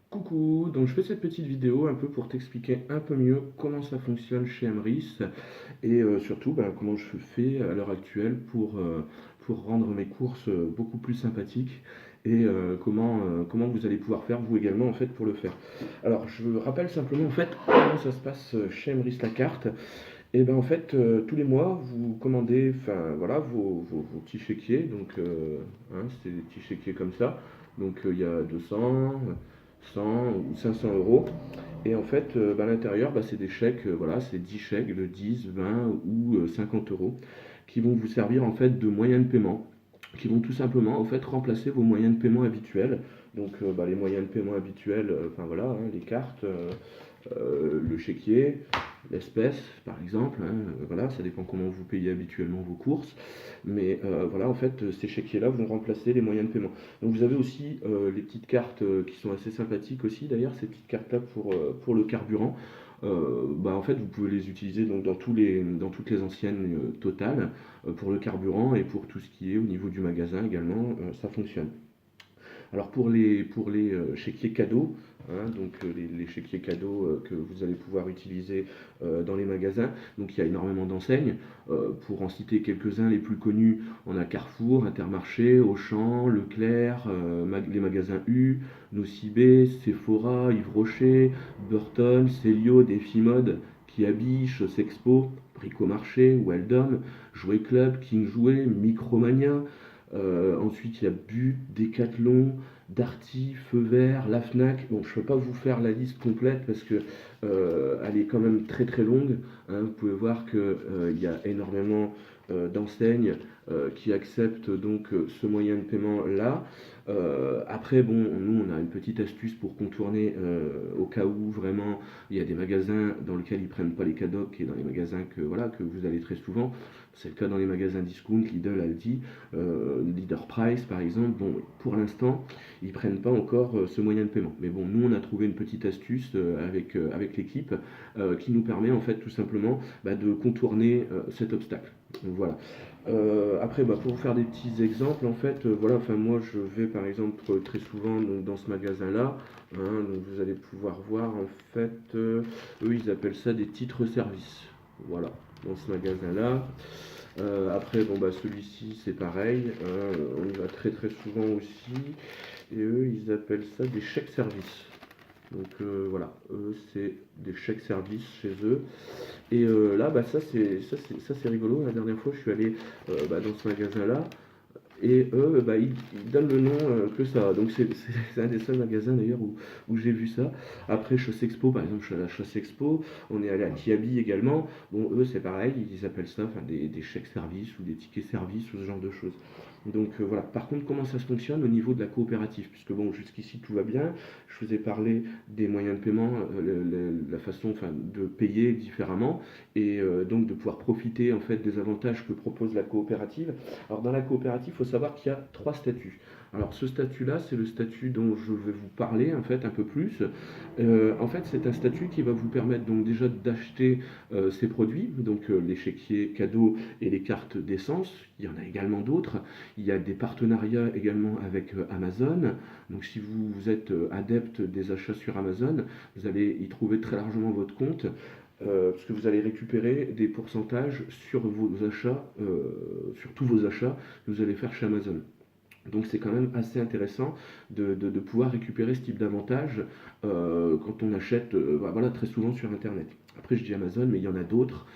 Coucou, donc je fais cette petite vidéo un peu pour t'expliquer un peu mieux comment ça fonctionne chez Emrys et surtout comment je fais à l'heure actuelle pour rendre mes courses beaucoup plus sympathiques et comment vous allez pouvoir faire vous également en fait pour le faire. Alors je rappelle simplement en fait comment ça se passe chez Emrys la carte. Et ben en fait tous les mois vous commandez enfin voilà vos petits chéquiers donc c'est des petits chéquiers comme ça donc il y a 200 100 ou 500 euros. Et en fait, à l'intérieur, c'est des chèques, voilà, c'est 10 chèques de 10, 20 ou 50 euros qui vont vous servir en fait de moyens de paiement, qui vont tout simplement en fait remplacer vos moyens de paiement habituels. Donc les moyens de paiement habituels, enfin voilà, hein, les cartes, le chéquier, l'espèce par exemple, hein, voilà, ça dépend comment vous payez habituellement vos courses. Mais voilà, en fait, ces chéquiers-là vont remplacer les moyens de paiement. Donc vous avez aussi les petites cartes qui sont assez sympathiques aussi d'ailleurs, ces petites cartes-là pour le carburant. En fait, vous pouvez les utiliser donc, dans toutes les anciennes totales pour le carburant et pour tout ce qui est au niveau du magasin également, ça fonctionne. Alors pour les chéquiers cadeaux, hein, donc les chéquiers cadeaux que vous allez pouvoir utiliser dans les magasins, donc il y a énormément d'enseignes. Pour en citer quelques-uns les plus connus, on a Carrefour, Intermarché, Auchan, Leclerc, les magasins U, Nocibé, Sephora, Yves Rocher, Burton, Célio, Défimode, Kiabiche, Sexpo, Bricomarché, Weldom, Jouet Club, King Jouet, Micromania. Ensuite, il y a Bu, Decathlon, Darty, Feu Vert, la Fnac. Bon, je ne peux pas vous faire la liste complète parce que elle est quand même très très longue, hein. Vous pouvez voir qu'il y a énormément d'enseignes qui acceptent donc ce moyen de paiement là. Après, bon, nous on a une petite astuce pour contourner au cas où vraiment il y a des magasins dans lesquels ils prennent pas les cadeaux et dans les magasins que voilà que vous allez très souvent. C'est le cas dans les magasins discount, Lidl, Aldi, Leader Price par exemple. Bon, pour l'instant, ils prennent pas encore ce moyen de paiement. Mais bon, nous on a trouvé une petite astuce avec l'équipe qui nous permet en fait tout simplement de contourner cet obstacle. Donc, voilà. Après, pour vous faire des petits exemples, en fait, voilà, enfin moi je vais par exemple très souvent donc, dans ce magasin-là, hein, donc vous allez pouvoir voir en fait, eux ils appellent ça des titres services. Voilà, dans ce magasin-là. Après, celui-ci c'est pareil, hein, on y va très très souvent aussi, et eux ils appellent ça des chèques services. Donc voilà, eux c'est des chèques services chez eux. Et là, ça c'est rigolo. La dernière fois, je suis allé dans ce magasin-là. Et eux, ils donnent le nom que ça. Donc c'est un des seuls magasins d'ailleurs où j'ai vu ça. Après Chausse Expo, par exemple, je suis allé à la Chausse Expo. On est allé à Kiabi également. Bon, eux, c'est pareil, ils appellent ça enfin, des chèques services ou des tickets services ou ce genre de choses. Donc voilà. Par contre, comment ça se fonctionne au niveau de la coopérative? Puisque bon, jusqu'ici tout va bien. Je vous ai parlé des moyens de paiement, la façon enfin, de payer différemment et donc de pouvoir profiter en fait des avantages que propose la coopérative. Alors dans la coopérative, il faut savoir qu'il y a trois statuts. Alors ce statut-là, c'est le statut dont je vais vous parler en fait un peu plus. En fait, c'est un statut qui va vous permettre donc déjà d'acheter ces produits, donc les chéquiers cadeaux et les cartes d'essence. Il y en a également d'autres. Il y a des partenariats également avec Amazon. Donc si vous êtes adepte des achats sur Amazon, vous allez y trouver très largement votre compte. Parce que vous allez récupérer des pourcentages sur vos achats, sur tous vos achats que vous allez faire chez Amazon. Donc c'est quand même assez intéressant de pouvoir récupérer ce type d'avantage quand on achète voilà, très souvent sur Internet. Après je dis Amazon, mais il y en a d'autres.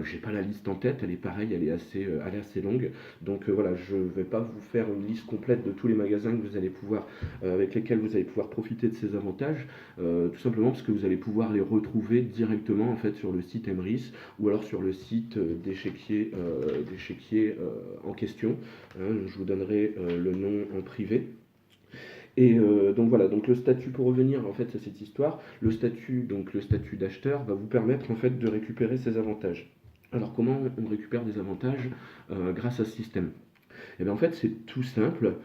J'ai pas la liste en tête, elle est pareille, elle est assez longue. Donc voilà, je ne vais pas vous faire une liste complète de tous les magasins que vous allez pouvoir, avec lesquels vous allez pouvoir profiter de ces avantages, tout simplement parce que vous allez pouvoir les retrouver directement en fait sur le site Emrys ou alors sur le site des chéquiers en question. Hein, je vous donnerai le nom en privé. Et donc voilà, donc le statut pour revenir en fait à cette histoire, donc le statut d'acheteur va vous permettre en fait de récupérer ces avantages. Alors comment on récupère des avantages grâce à ce système? Et bien en fait, c'est tout simple.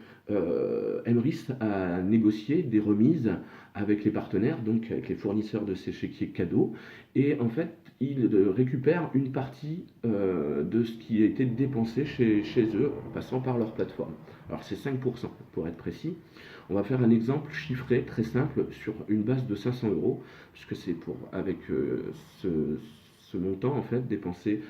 Emrys a négocié des remises avec les partenaires, donc avec les fournisseurs de ces chéquiers cadeaux, et en fait, il récupère une partie de ce qui a été dépensé chez eux, en passant par leur plateforme. Alors c'est 5% pour être précis. On va faire un exemple chiffré très simple sur une base de 500 euros, puisque c'est pour avec ce, ce montant en fait dépensé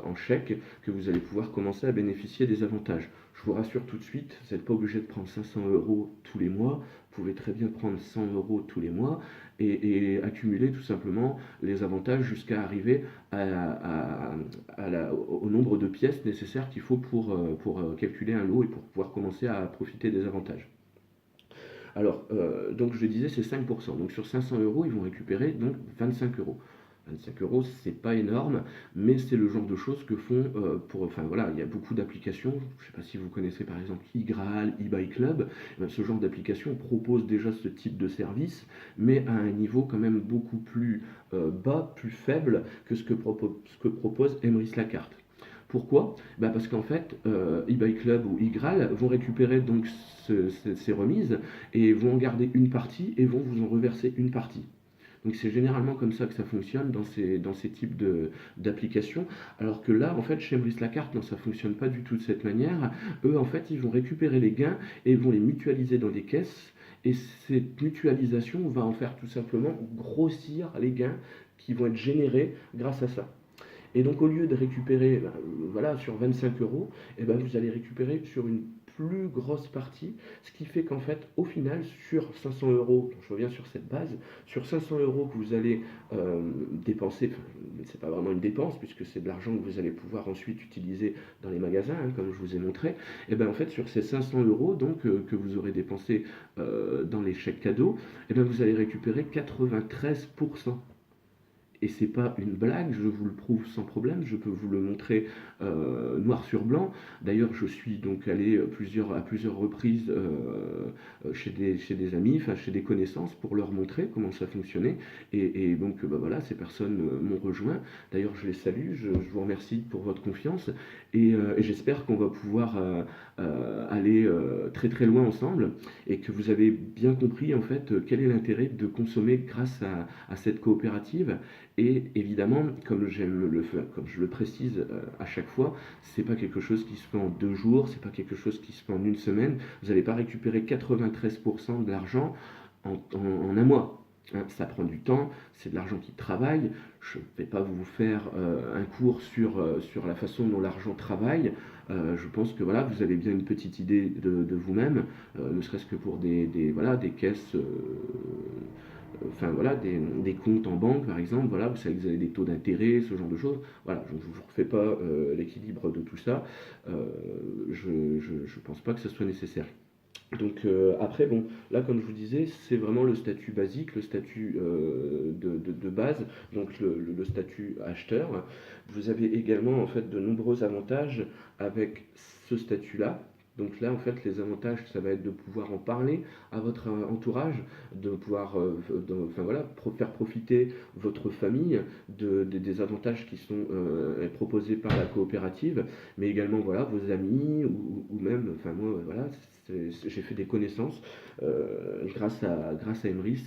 en chèque que vous allez pouvoir commencer à bénéficier des avantages. Je vous rassure tout de suite, vous n'êtes pas obligé de prendre 500 euros tous les mois, vous pouvez très bien prendre 100 euros tous les mois et accumuler tout simplement les avantages jusqu'à arriver au nombre de pièces nécessaires qu'il faut pour calculer un lot et pour pouvoir commencer à profiter des avantages. Alors, donc je disais, c'est 5%. Donc sur 500 euros, ils vont récupérer donc 25 euros. 25 euros, c'est pas énorme, mais c'est le genre de choses que font enfin voilà, il y a beaucoup d'applications. Je ne sais pas si vous connaissez par exemple iGraal, eBay Club. Ce genre d'application propose déjà ce type de service, mais à un niveau quand même beaucoup plus bas, plus faible que ce que propose Emrys Lacarte. Pourquoi? Parce qu'en fait, eBay Club ou iGraal vont récupérer donc ces remises et vont en garder une partie et vont vous en reverser une partie. Donc c'est généralement comme ça que ça fonctionne dans ces types d'applications. Alors que là, en fait, chez Emrys Lacarte, non, ça ne fonctionne pas du tout de cette manière. Eux, en fait, ils vont récupérer les gains et ils vont les mutualiser dans des caisses. Et cette mutualisation va en faire tout simplement grossir les gains qui vont être générés grâce à ça. Et donc au lieu de récupérer voilà, sur 25 euros, et ben, vous allez récupérer sur une plus grosse partie, ce qui fait qu'en fait, au final, sur 500 euros, je reviens sur cette base, sur 500 euros que vous allez dépenser, c'est pas vraiment une dépense, puisque c'est de l'argent que vous allez pouvoir ensuite utiliser dans les magasins, hein, comme je vous ai montré, et bien en fait, sur ces 500 euros donc, que vous aurez dépensé dans les chèques cadeaux, et bien vous allez récupérer 93%. Et c'est pas une blague, je vous le prouve sans problème, je peux vous le montrer noir sur blanc. D'ailleurs, je suis donc allé à plusieurs reprises chez des amis, enfin chez des connaissances pour leur montrer comment ça fonctionnait. Et donc voilà, ces personnes m'ont rejoint. D'ailleurs, je les salue, je vous remercie pour votre confiance et j'espère qu'on va pouvoir aller très très loin ensemble et que vous avez bien compris en fait quel est l'intérêt de consommer grâce à cette coopérative. Et évidemment, comme je le précise à chaque fois, c'est pas quelque chose qui se fait en 2 jours, c'est pas quelque chose qui se fait en une semaine. Vous n'allez pas récupérer 93% de l'argent en un mois. Hein, ça prend du temps, c'est de l'argent qui travaille. Je ne vais pas vous faire un cours sur la façon dont l'argent travaille. Je pense que voilà, vous avez bien une petite idée de vous-même, ne serait-ce que pour voilà, des caisses enfin voilà, des comptes en banque par exemple, voilà, vous savez que vous avez des taux d'intérêt, ce genre de choses. Voilà, je ne vous refais pas l'équilibre de tout ça. Je ne pense pas que ce soit nécessaire. Donc après, bon, là comme je vous disais, c'est vraiment le statut basique, le statut de base, donc le statut acheteur. Vous avez également en fait de nombreux avantages avec ce statut-là. Donc là, en fait, les avantages, ça va être de pouvoir en parler à votre entourage, de pouvoir enfin, voilà, faire profiter votre famille des avantages qui sont proposés par la coopérative, mais également voilà, vos amis ou même, enfin moi, voilà, j'ai fait des connaissances grâce à Emrys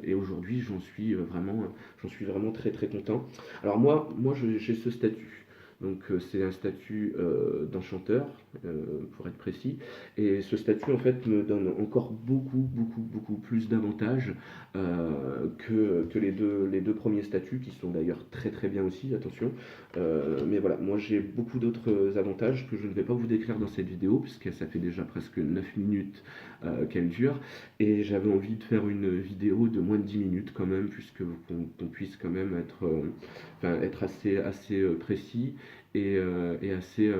et aujourd'hui j'en suis vraiment très très content. Alors moi j'ai ce statut. Donc c'est un statut d'enchanteur, pour être précis. Et ce statut en fait me donne encore beaucoup plus d'avantages que les deux premiers statuts qui sont d'ailleurs très très bien aussi, attention. Mais voilà, moi j'ai beaucoup d'autres avantages que je ne vais pas vous décrire dans cette vidéo puisque ça fait déjà presque 9 minutes qu'elle dure. Et j'avais envie de faire une vidéo de moins de 10 minutes quand même, puisque qu'on puisse quand même être assez précis et assez,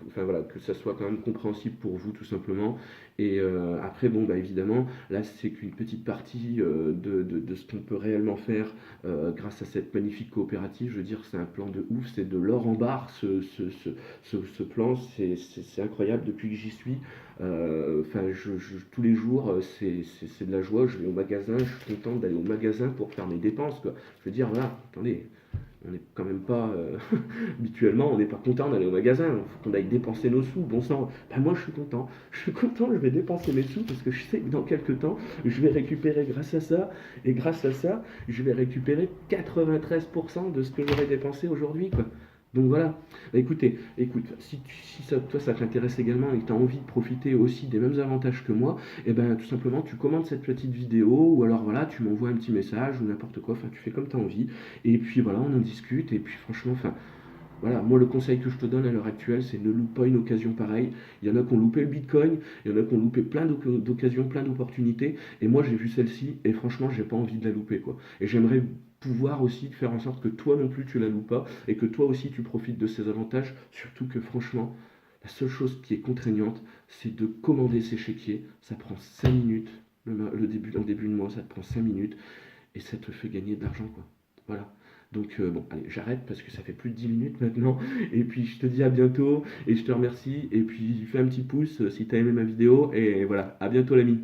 enfin voilà, que ça soit quand même compréhensible pour vous tout simplement. Et après, bon, bah évidemment, là c'est qu'une petite partie de ce qu'on peut réellement faire grâce à cette magnifique coopérative. Je veux dire, c'est un plan de ouf, c'est de l'or en barre ce plan, c'est incroyable depuis que j'y suis. Enfin, tous les jours, c'est de la joie. Je vais au magasin, je suis content d'aller au magasin pour faire mes dépenses, quoi. Je veux dire, voilà, attendez, on n'est quand même pas, habituellement, on n'est pas content d'aller au magasin, il faut qu'on aille dépenser nos sous, bon sang. Ben moi je suis content, je vais dépenser mes sous parce que je sais que dans quelques temps, je vais récupérer grâce à ça, et grâce à ça, je vais récupérer 93% de ce que j'aurais dépensé aujourd'hui, quoi. Donc voilà. Bah, écoute, si ça, toi ça t'intéresse également et que tu as envie de profiter aussi des mêmes avantages que moi, et ben tout simplement tu commandes cette petite vidéo ou alors voilà, tu m'envoies un petit message ou n'importe quoi, enfin tu fais comme tu as envie et puis voilà, on en discute et puis franchement, enfin voilà, moi le conseil que je te donne à l'heure actuelle, c'est ne loupe pas une occasion pareille. Il y en a qui ont loupé le Bitcoin, il y en a qui ont loupé plein d'occasions, plein d'opportunités. Et moi j'ai vu celle-ci et franchement j'ai pas envie de la louper quoi. Et j'aimerais pouvoir aussi faire en sorte que toi non plus tu la loupes pas et que toi aussi tu profites de ces avantages. Surtout que franchement, la seule chose qui est contraignante, c'est de commander ces chéquiers. Ça prend 5 minutes. En début de mois, ça te prend 5 minutes et ça te fait gagner de l'argent quoi. Voilà. Donc bon, allez, j'arrête parce que ça fait plus de 10 minutes maintenant. Et puis je te dis à bientôt et je te remercie. Et puis fais un petit pouce si tu as aimé ma vidéo. Et voilà, à bientôt l'ami.